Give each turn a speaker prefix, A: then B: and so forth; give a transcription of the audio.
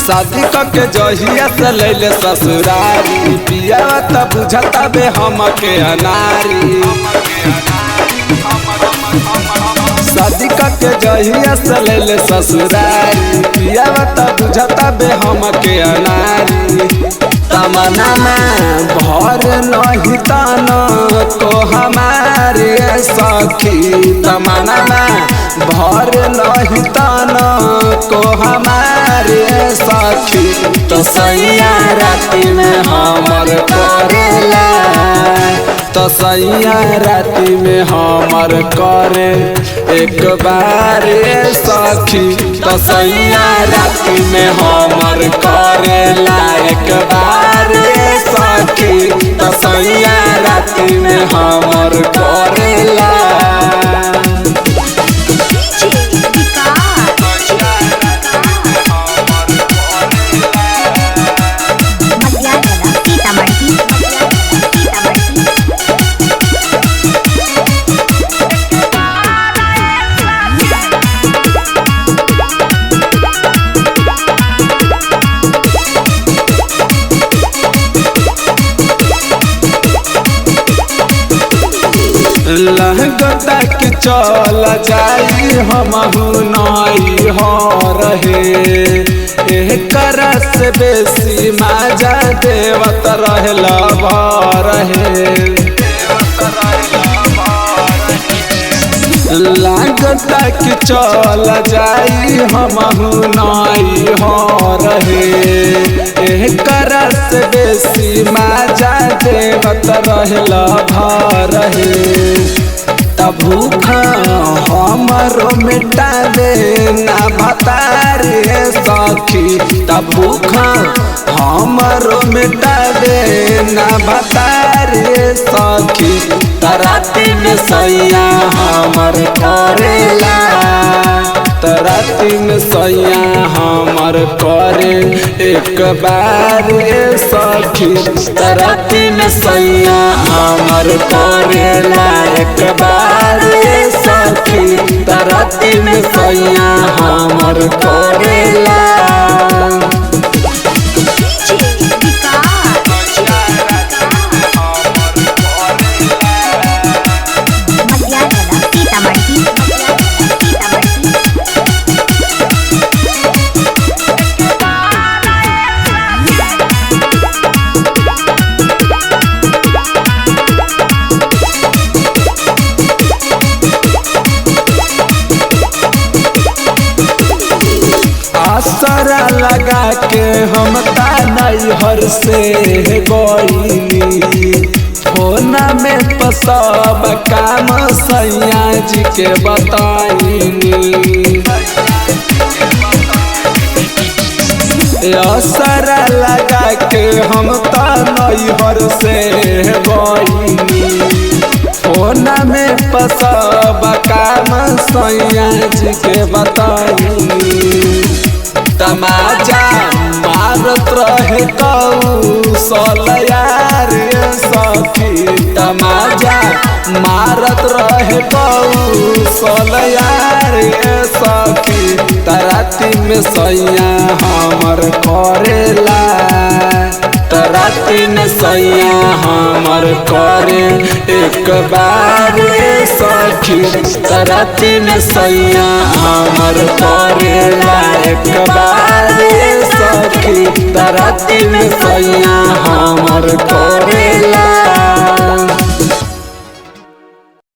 A: शादी के जहिया से लैले ससुरारी पिया त बुझता बे हम के अनारी। शादी के जहिया से लैले ससुरारी पिया त बुझता बे हम के अनारी। तमन्ना में भर नहीं तन को हमारे सखी, तमन्ना में भर नहीं तन को हमारे सखी। तो सैया राती में हमर करेला, तो सैया राती में हमर करे एक बार सखी। तो सैया राती में हमर करेला एक बार सखी। तो सैया राती में हमर करेला। लगता कि चल जाई हमहु नई हो रहे, एक से बेसी माजा देवत रहला रहे। लगता कि चल जाई हमहु नई हो रहे, एक से बेसी माजा देवत रहला रहे। तब भूख हमरो मिटा दे ना भतारे सखी, तब भूख हमरो मिटा दे ना भतारे सखी। तराती में सैया हमर करेला, तराती में सैया हमर करे एक बार सखी। तराती में सैया हमर करेला एक बार सखी। तराती में सैया हमर करेला। आसरा लगा के हम नैहर से गईली, फोना में सब काम सैया जी के बताईनी। आसरा लगा के हम नैहर से गईली, फोना में सब काम सैया जी के बताईनी। तमाचा मारत रहे कौशल यार सखी, तमाचा मारत रहे कौशल यार सखी। तराती में सैया हमर करेला, तराती में सैया हमर करे एक बार सखी। तराती में सैया हमर करेला एक बार सखी। तराती में सैया हमर करेला।